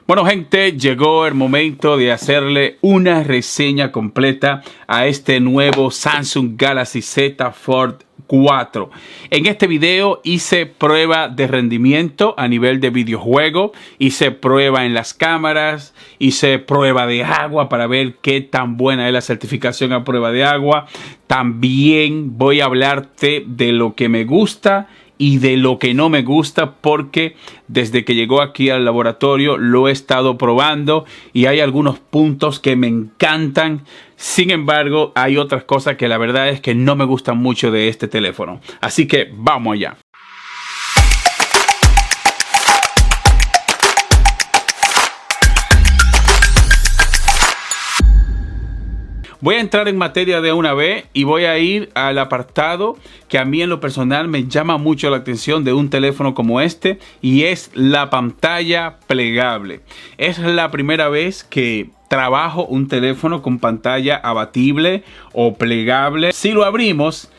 Bueno, gente, llegó el momento de hacerle una reseña completa a este nuevo Samsung Galaxy Z Fold 4. En este video hice prueba de rendimiento a nivel de videojuego, hice prueba en las cámaras, hice prueba de agua para ver qué tan buena es la certificación a prueba de agua. También voy a hablarte de lo que me gusta y de lo que no me gusta, porque desde que llegó aquí al laboratorio lo he estado probando y hay algunos puntos que me encantan. Sin embargo, hay otras cosas que la verdad es que no me gustan mucho de este teléfono. Así que vamos allá. Voy a entrar en materia de una vez y voy a ir al apartado que a mí en lo personal me llama mucho la atención de un teléfono como este, y es la pantalla plegable. Es la primera vez que trabajo un teléfono con pantalla abatible o plegable. Si lo abrimos,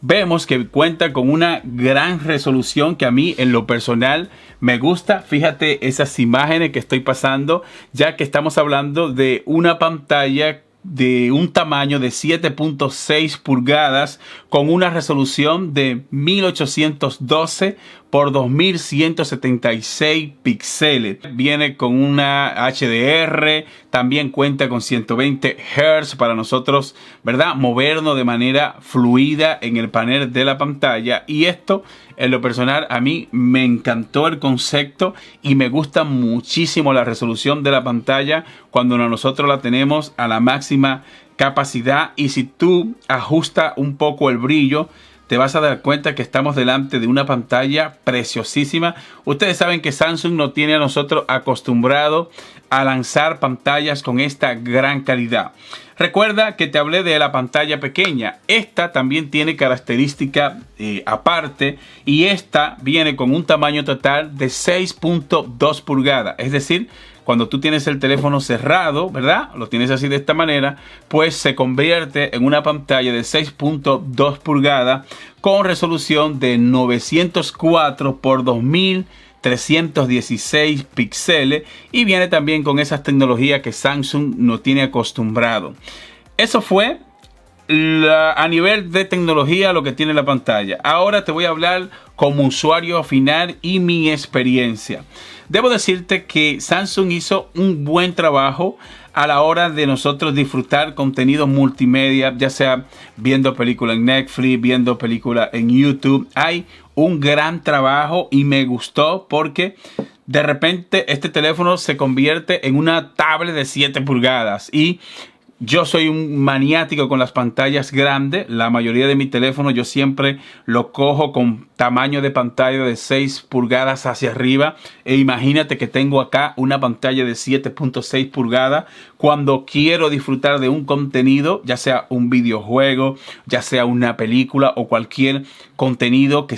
vemos que cuenta con una gran resolución que a mí en lo personal me gusta. Fíjate esas imágenes que estoy pasando, ya que estamos hablando de una pantalla de un tamaño de 7.6 pulgadas con una resolución de 1812 por 2176 píxeles. Viene con una HDR, también cuenta con 120 Hz para nosotros, ¿verdad?, movernos de manera fluida en el panel de la pantalla. Y esto, en lo personal, a mí me encantó el concepto y me gusta muchísimo la resolución de la pantalla cuando nosotros la tenemos a la máxima capacidad. Y si tú ajustas un poco el brillo, te vas a dar cuenta que estamos delante de una pantalla preciosísima. Ustedes saben que Samsung nos tiene a nosotros acostumbrado a lanzar pantallas con esta gran calidad. Recuerda que te hablé de la pantalla pequeña. Esta también tiene característica aparte, y esta viene con un tamaño total de 6.2 pulgadas. Es decir, cuando tú tienes el teléfono cerrado, ¿verdad?, lo tienes así de esta manera, pues se convierte en una pantalla de 6.2 pulgadas con resolución de 904 por 2316 píxeles, y viene también con esas tecnologías que Samsung no tiene acostumbrado. Eso fue a nivel de tecnología lo que tiene la pantalla. Ahora te voy a hablar como usuario final y mi experiencia. Debo decirte que Samsung hizo un buen trabajo a la hora de nosotros disfrutar contenido multimedia, ya sea viendo películas en Netflix, viendo películas en YouTube. Hay un gran trabajo y me gustó porque de repente este teléfono se convierte en una tablet de 7 pulgadas, y yo soy un maniático con las pantallas grandes. La mayoría de mi teléfono yo siempre lo cojo con tamaño de pantalla de 6 pulgadas hacia arriba. E imagínate que tengo acá una pantalla de 7.6 pulgadas cuando quiero disfrutar de un contenido, ya sea un videojuego, ya sea una película o cualquier contenido que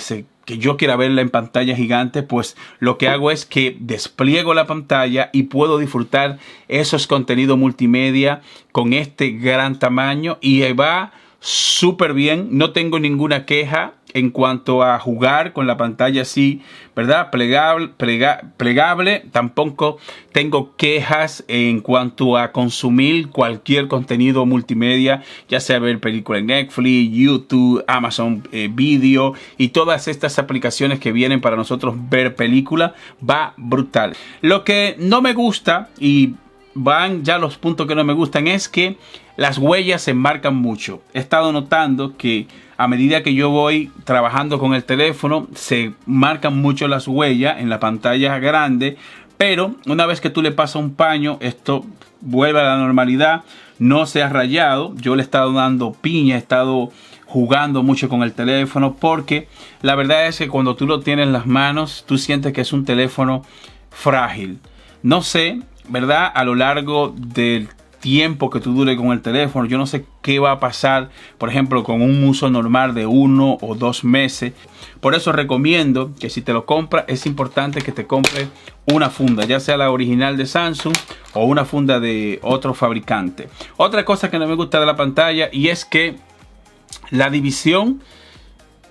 yo quiera verla en pantalla gigante. Pues lo que hago es que despliego la pantalla y puedo disfrutar esos contenidos multimedia con este gran tamaño, y va súper bien. No tengo ninguna queja en cuanto a jugar con la pantalla así, ¿verdad?, plegable. Tampoco tengo quejas en cuanto a consumir cualquier contenido multimedia, ya sea ver películas en Netflix, YouTube, Amazon Video y todas estas aplicaciones que vienen para nosotros ver películas. Va brutal. Lo que no me gusta, y van ya los puntos que no me gustan, es que las huellas se marcan mucho. He estado notando que a medida que yo voy trabajando con el teléfono, se marcan mucho las huellas en la pantalla grande, pero una vez que tú le pasas un paño, esto vuelve a la normalidad, no se ha rayado. Yo le he estado dando piña, he estado jugando mucho con el teléfono, porque la verdad es que cuando tú lo tienes en las manos, tú sientes que es un teléfono frágil. No sé, ¿verdad?, a lo largo del tiempo que tú dure con el teléfono, yo no sé qué va a pasar, por ejemplo, con un uso normal de 1 o 2 meses. Por eso recomiendo que si te lo compras, es importante que te compres una funda, ya sea la original de Samsung o una funda de otro fabricante. Otra cosa que no me gusta de la pantalla, y es que la división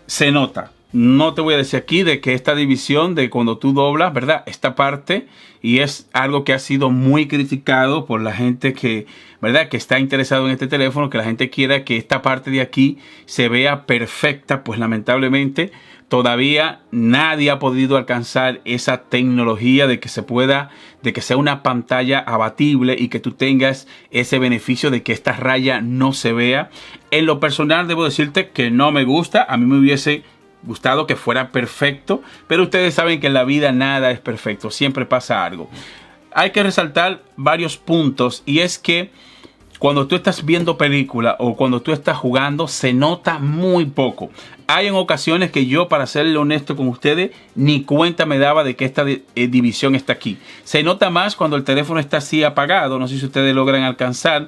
se nota. no te voy a decir aquí de que esta división de cuando tú doblas, ¿verdad? Esta parte, y es algo que ha sido muy criticado por la gente que, ¿verdad? Que está interesado en este teléfono, que la gente quiera que esta parte de aquí se vea perfecta, pues lamentablemente todavía nadie ha podido alcanzar esa tecnología de que se pueda, de que sea una pantalla abatible y que tú tengas ese beneficio de que esta raya no se vea. En lo personal debo decirte que no me gusta, a mí me hubiese gustado que fuera perfecto, pero ustedes saben que en la vida nada es perfecto, siempre pasa algo. Hay que resaltar varios puntos, y es que cuando tú estás viendo película o cuando tú estás jugando se nota muy poco. Hay en ocasiones que yo, para serle honesto con ustedes, ni cuenta me daba de que esta división está aquí. Se nota más cuando el teléfono está así apagado. No sé si ustedes logran alcanzar,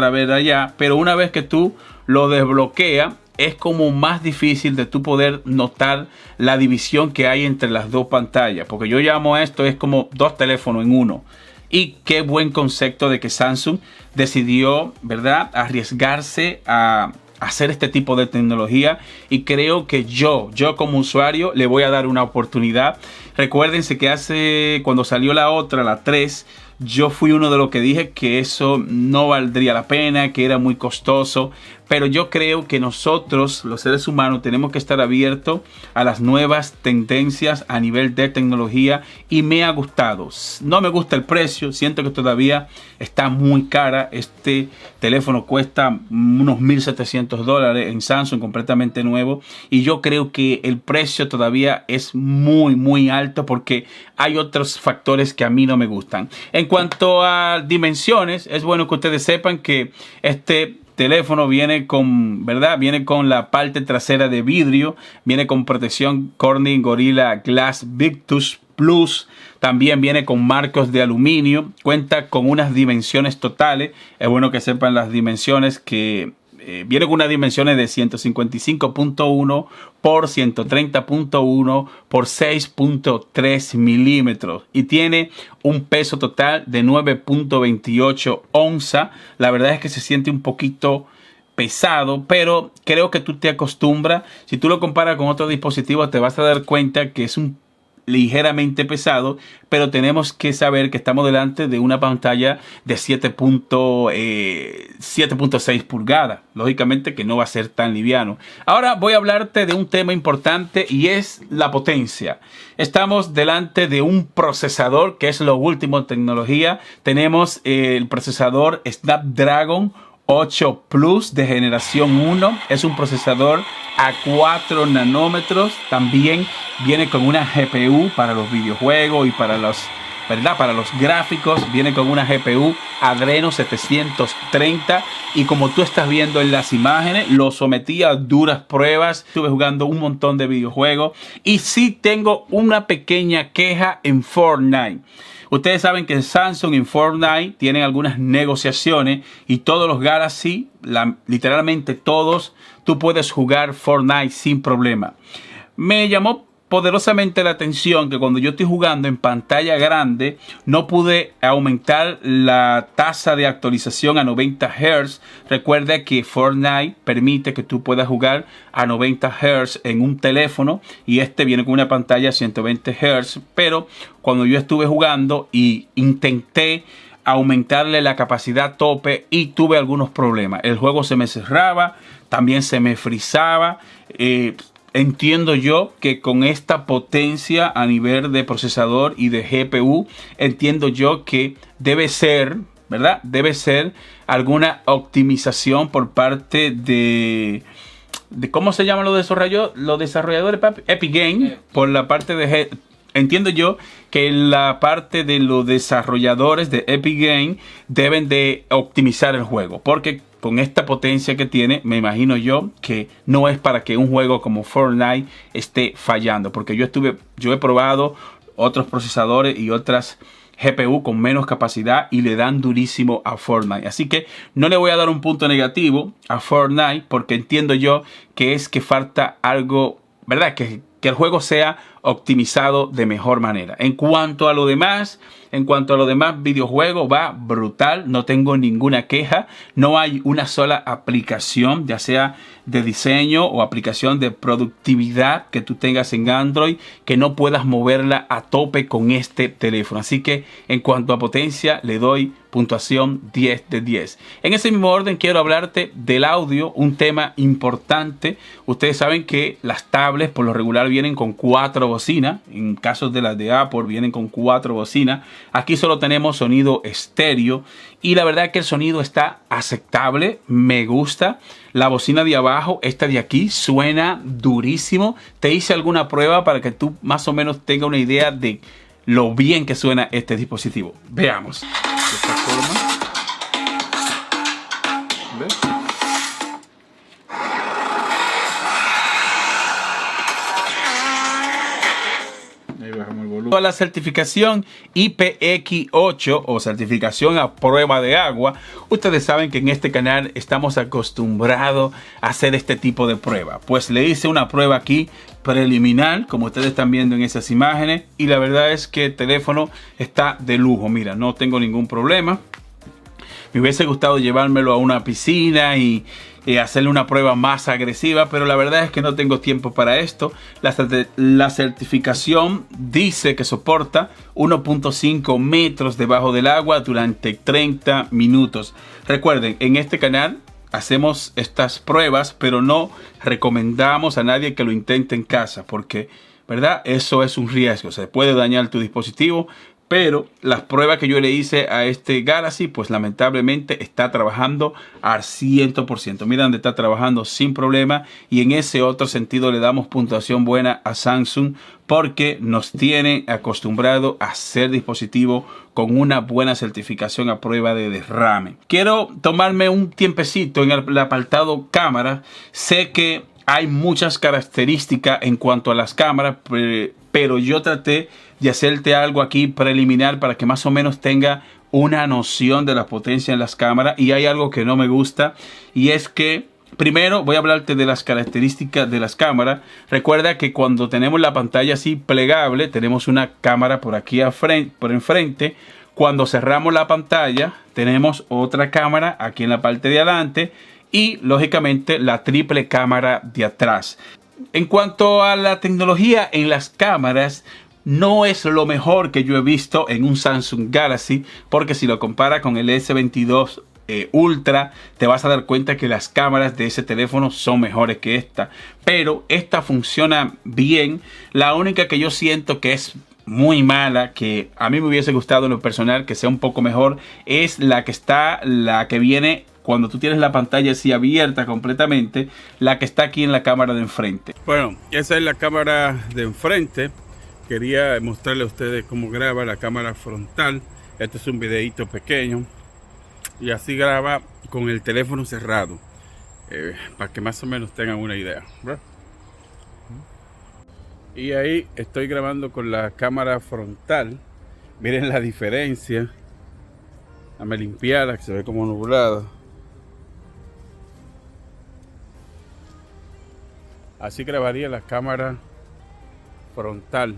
a ver allá, pero una vez que tú lo desbloqueas, es como más difícil de tú poder notar la división que hay entre las dos pantallas. Porque yo llamo a esto, es como dos teléfonos en uno. Y qué buen concepto de que Samsung decidió, ¿verdad?, arriesgarse a hacer este tipo de tecnología. Y creo que yo como usuario le voy a dar una oportunidad. Recuérdense que cuando salió la otra, la 3, yo fui uno de los que dije que eso no valdría la pena, que era muy costoso. Pero yo creo que nosotros, los seres humanos, tenemos que estar abiertos a las nuevas tendencias a nivel de tecnología, y me ha gustado. No me gusta el precio, siento que todavía está muy cara. Este teléfono cuesta unos $1,700 en Samsung, completamente nuevo, y yo creo que el precio todavía es muy alto porque hay otros factores que a mí no me gustan. En cuanto a dimensiones, es bueno que ustedes sepan que este teléfono viene con, ¿verdad?, viene con la parte trasera de vidrio, viene con protección Corning Gorilla Glass Victus Plus, también viene con marcos de aluminio, cuenta con unas dimensiones totales. Es bueno que sepan las dimensiones, que viene con unas dimensiones de 155.1 por 130.1 por 6.3 milímetros y tiene un peso total de 9.28 onzas. La verdad es que se siente un poquito pesado, pero creo que tú te acostumbras. Si tú lo comparas con otros dispositivos, te vas a dar cuenta que es un ligeramente pesado, pero tenemos que saber que estamos delante de una pantalla de 7.6 pulgadas. Lógicamente que no va a ser tan liviano. Ahora voy a hablarte de un tema importante, y es la potencia. Estamos delante de un procesador que es lo último en tecnología. Tenemos el procesador Snapdragon 8 Plus de generación 1. Es un procesador a 4 nanómetros. También viene con una GPU para los videojuegos y para los gráficos. Viene con una GPU Adreno 730. Y como tú estás viendo en las imágenes, lo sometí a duras pruebas. Estuve jugando un montón de videojuegos. Y sí tengo una pequeña queja en Fortnite. Ustedes saben que Samsung en Fortnite tienen algunas negociaciones, y todos los Galaxy, literalmente todos, tú puedes jugar Fortnite sin problema. Me llamó poderosamente la atención que cuando yo estoy jugando en pantalla grande no pude aumentar la tasa de actualización a 90 Hz. Recuerda que Fortnite permite que tú puedas jugar a 90 Hz en un teléfono, y este viene con una pantalla a 120 Hz, pero cuando yo estuve jugando y intenté aumentarle la capacidad tope, y tuve algunos problemas. El juego se me cerraba, también se me frizaba. Entiendo yo que con esta potencia a nivel de procesador y de GPU, entiendo yo que debe ser, ¿verdad?, debe ser alguna optimización por parte de ¿cómo se llaman los desarrolladores? Epic Games, por la parte de... Entiendo yo que la parte de los desarrolladores de Epic Games deben de optimizar el juego, porque con esta potencia que tiene, me imagino yo que no es para que un juego como Fortnite esté fallando, porque yo he probado otros procesadores y otras GPU con menos capacidad y le dan durísimo a Fortnite. Así que no le voy a dar un punto negativo a Fortnite, porque entiendo yo que es que falta algo, ¿verdad?, que el juego sea optimizado de mejor manera. En cuanto a lo demás videojuegos, va brutal, no tengo ninguna queja. No hay una sola aplicación, ya sea de diseño o aplicación de productividad que tú tengas en Android, que no puedas moverla a tope con este teléfono. Así que en cuanto a potencia, le doy puntuación 10 de 10. En ese mismo orden quiero hablarte del audio, un tema importante. Ustedes saben que las tablets por lo regular vienen con 4 bocinas. En casos de las de Apple vienen con 4 bocinas. Aquí solo tenemos sonido estéreo y la verdad que el sonido está aceptable, me gusta. La bocina de abajo, esta de aquí, suena durísimo. Te hice alguna prueba para que tú más o menos tengas una idea de lo bien que suena este dispositivo. Veamos. De esta forma. ¿Ves? Ahí bajamos el volumen. La certificación IPX8 o certificación a prueba de agua. Ustedes saben que en este canal estamos acostumbrados a hacer este tipo de prueba. Pues le hice una prueba aquí preliminar, como ustedes están viendo en esas imágenes, y la verdad es que el teléfono está de lujo. Mira, no tengo ningún problema. Me hubiese gustado llevármelo a una piscina y hacerle una prueba más agresiva, pero la verdad es que no tengo tiempo para esto. La certificación dice que soporta 1.5 metros debajo del agua durante 30 minutos. Recuerden, en este canal hacemos estas pruebas, pero no recomendamos a nadie que lo intente en casa, porque, ¿verdad? Eso es un riesgo. Se puede dañar tu dispositivo. Pero las pruebas que yo le hice a este Galaxy, pues lamentablemente está trabajando al 100%. Mira donde está trabajando sin problema. Y en ese otro sentido le damos puntuación buena a Samsung, porque nos tiene acostumbrado a hacer dispositivos con una buena certificación a prueba de derrame. Quiero tomarme un tiempecito en el apartado cámara. Sé que hay muchas características en cuanto a las cámaras, pero yo traté de hacerte algo aquí preliminar para que más o menos tenga una noción de la potencia en las cámaras. Y hay algo que no me gusta, y es que primero voy a hablarte de las características de las cámaras. Recuerda que cuando tenemos la pantalla así plegable, tenemos una cámara por aquí por enfrente. Cuando cerramos la pantalla, tenemos otra cámara aquí en la parte de adelante y lógicamente la triple cámara de atrás. En cuanto a la tecnología en las cámaras, no es lo mejor que yo he visto en un Samsung Galaxy, porque si lo compara con el S22 Ultra, te vas a dar cuenta que las cámaras de ese teléfono son mejores que esta. Pero esta funciona bien. La única que yo siento que es muy mala, que a mí me hubiese gustado en lo personal que sea un poco mejor, es la que viene cuando tú tienes la pantalla así abierta completamente, la que está aquí en la cámara de enfrente. Bueno, esa es la cámara de enfrente. Quería mostrarle a ustedes cómo graba la cámara frontal. Este es un videito pequeño y así graba con el teléfono cerrado, para que más o menos tengan una idea, ¿verdad? Y ahí estoy grabando con la cámara frontal. Miren la diferencia. Dame limpiarla, que se ve como nublada. Así grabaría la cámara frontal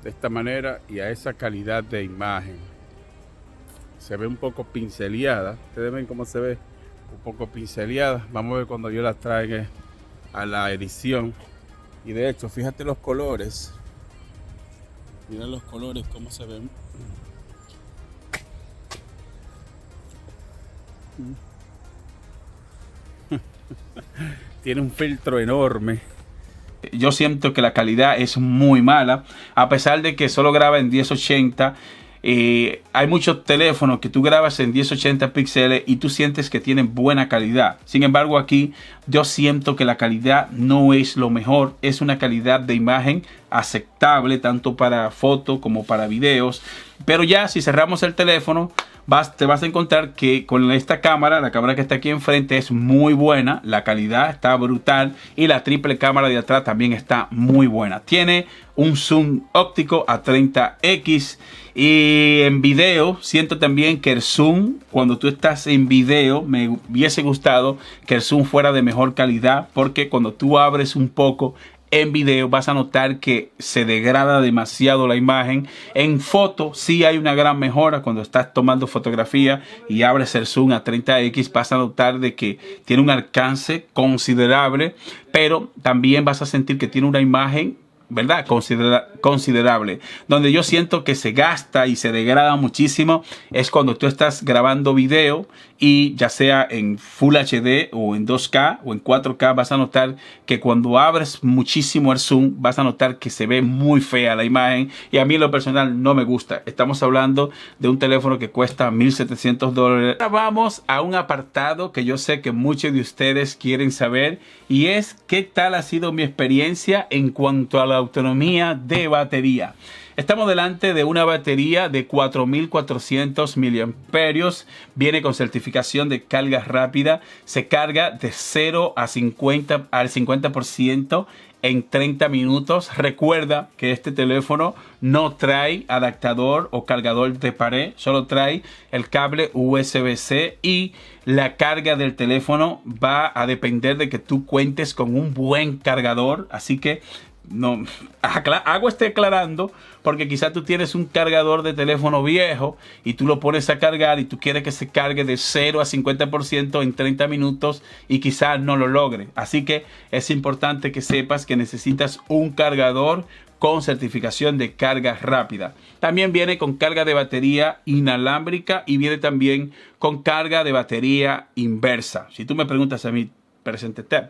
de esta manera y a esa calidad de imagen. Se ve un poco pinceleada. Ustedes ven cómo se ve un poco pinceleada. Vamos a ver cuando yo la traiga a la edición. Y de hecho, fíjate los colores. Mira los colores cómo se ven. Tiene un filtro enorme. Yo siento que la calidad es muy mala, a pesar de que solo graba en 1080. Hay muchos teléfonos que tú grabas en 1080 píxeles y tú sientes que tienen buena calidad. Sin embargo, aquí yo siento que la calidad no es lo mejor. Es una calidad de imagen aceptable tanto para fotos como para videos. Pero ya si cerramos el teléfono, te vas a encontrar que con esta cámara, la cámara que está aquí enfrente, es muy buena. La calidad está brutal y la triple cámara de atrás también está muy buena. Tiene un zoom óptico a 30x. Y en video siento también que el zoom, cuando tú estás en video, me hubiese gustado que el zoom fuera de mejor calidad, porque cuando tú abres un poco En video vas a notar que se degrada demasiado la imagen. En foto sí hay una gran mejora. Cuando estás tomando fotografía y abres el zoom a 30x, vas a notar de que tiene un alcance considerable, pero también vas a sentir que tiene una imagen, ¿verdad?, considerable. Donde yo siento que se gasta y se degrada muchísimo es cuando tú estás grabando video, y ya sea en Full HD o en 2K o en 4K, vas a notar que cuando abres muchísimo el zoom, vas a notar que se ve muy fea la imagen, y a mí en lo personal no me gusta. Estamos hablando de un teléfono que cuesta $1,700. Ahora vamos a un apartado que yo sé que muchos de ustedes quieren saber, y es qué tal ha sido mi experiencia en cuanto a la autonomía de batería. Estamos delante de una batería de 4400 miliamperios. Viene con certificación de carga rápida. Se carga de 0 a 50 al 50% en 30 minutos. Recuerda que este teléfono no trae adaptador o cargador de pared, solo trae el cable USB-C, y la carga del teléfono va a depender de que tú cuentes con un buen cargador. Así que no hago aclarando, porque quizás tú tienes un cargador de teléfono viejo y tú lo pones a cargar y tú quieres que se cargue de 0 a 50% en 30 minutos y quizás no lo logre. Así que es importante que sepas que necesitas un cargador con certificación de carga rápida. También viene con carga de batería inalámbrica y viene también con carga de batería inversa. Si tú me preguntas a mí,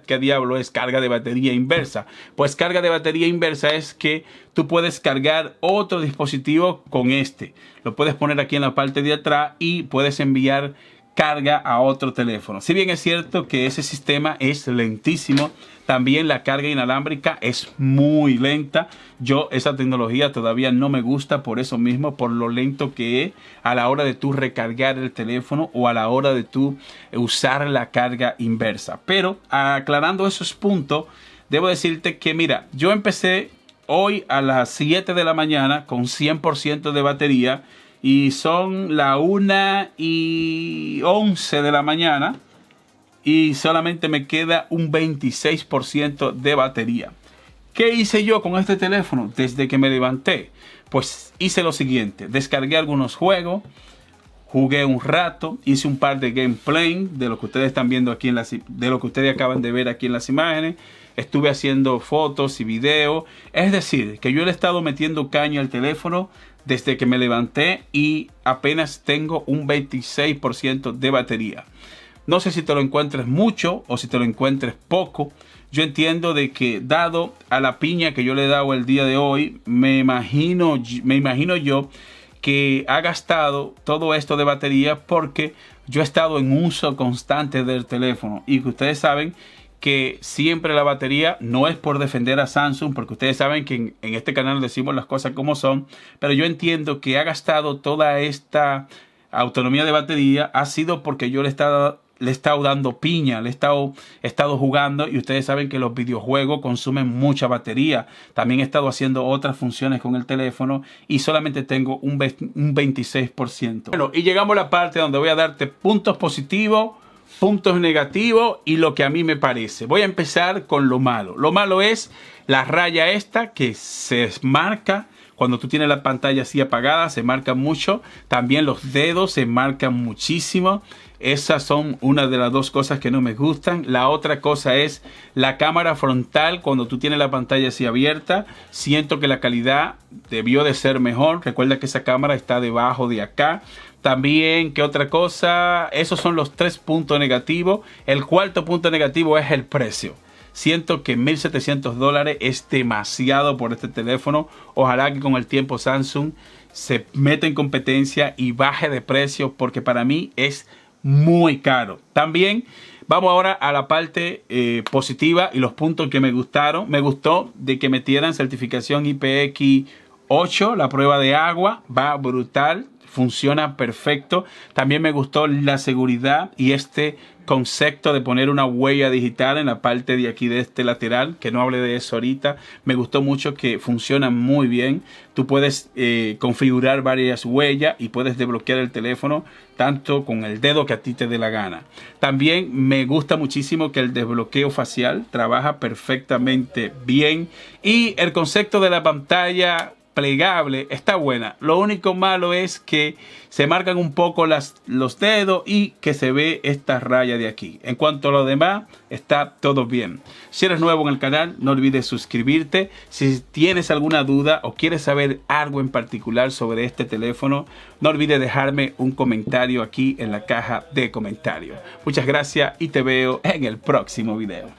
¿qué diablo es carga de batería inversa? Pues carga de batería inversa es que tú puedes cargar otro dispositivo con este. Lo puedes poner aquí en la parte de atrás y puedes enviar carga a otro teléfono. Si bien es cierto que ese sistema es lentísimo, también la carga inalámbrica es muy lenta. Yo esa tecnología todavía no me gusta por eso mismo, por lo lento que es a la hora de tú recargar el teléfono o a la hora de tú usar la carga inversa. Pero aclarando esos puntos, debo decirte que mira, yo empecé hoy a las 7 de la mañana con 100% de batería, y son las 1:11 de la mañana y solamente me queda un 26% de batería. ¿Qué hice yo con este teléfono desde que me levanté? Pues hice lo siguiente: descargué algunos juegos, jugué un rato, hice un par de gameplay de lo que ustedes están viendo aquí de lo que ustedes acaban de ver aquí en las imágenes. Estuve haciendo fotos y videos. Es decir, que yo le he estado metiendo caña al teléfono desde que me levanté y apenas tengo un 26% de batería. No sé si te lo encuentres mucho o si te lo encuentres poco. Yo entiendo de que, dado a la piña que yo le he dado el día de hoy, me imagino yo que ha gastado todo esto de batería porque yo he estado en uso constante del teléfono, y que ustedes saben que siempre la batería, no es por defender a Samsung, porque ustedes saben que en este canal decimos las cosas como son, pero yo entiendo que ha gastado toda esta autonomía de batería ha sido porque yo le he estado dando piña, le he estado jugando, y ustedes saben que los videojuegos consumen mucha batería. También he estado haciendo otras funciones con el teléfono y solamente tengo un 26%. Bueno, y llegamos a la parte donde voy a darte puntos positivos, puntos negativos y lo que a mí me parece. Voy a empezar con lo malo. Lo malo es la raya esta que se marca cuando tú tienes la pantalla así apagada, se marca mucho. También los dedos se marcan muchísimo. Esas son una de las dos cosas que no me gustan. La otra cosa es la cámara frontal. Cuando tú tienes la pantalla así abierta, siento que la calidad debió de ser mejor. Recuerda que esa cámara está debajo de acá. También, ¿qué otra cosa? Esos son los 3 puntos negativos. El cuarto punto negativo es el precio. Siento que $1,700 es demasiado por este teléfono. Ojalá que con el tiempo Samsung se meta en competencia y baje de precio, porque para mí es muy caro. También vamos ahora a la parte positiva y los puntos que me gustaron. Me gustó de que metieran certificación IPX8, la prueba de agua, va brutal. Funciona perfecto. También me gustó la seguridad y este concepto de poner una huella digital en la parte de aquí de este lateral, que no hablé de eso ahorita. Me gustó mucho que funciona muy bien. Tú puedes configurar varias huellas y puedes desbloquear el teléfono tanto con el dedo que a ti te dé la gana. También me gusta muchísimo que el desbloqueo facial trabaja perfectamente bien y el concepto de la pantalla plegable está buena. Lo único malo es que se marcan un poco los dedos y que se ve esta raya de aquí. En cuanto a lo demás, está todo bien. Si eres nuevo en el canal, no olvides suscribirte. Si tienes alguna duda o quieres saber algo en particular sobre este teléfono, no olvides dejarme un comentario aquí en la caja de comentarios. Muchas gracias y te veo en el próximo video.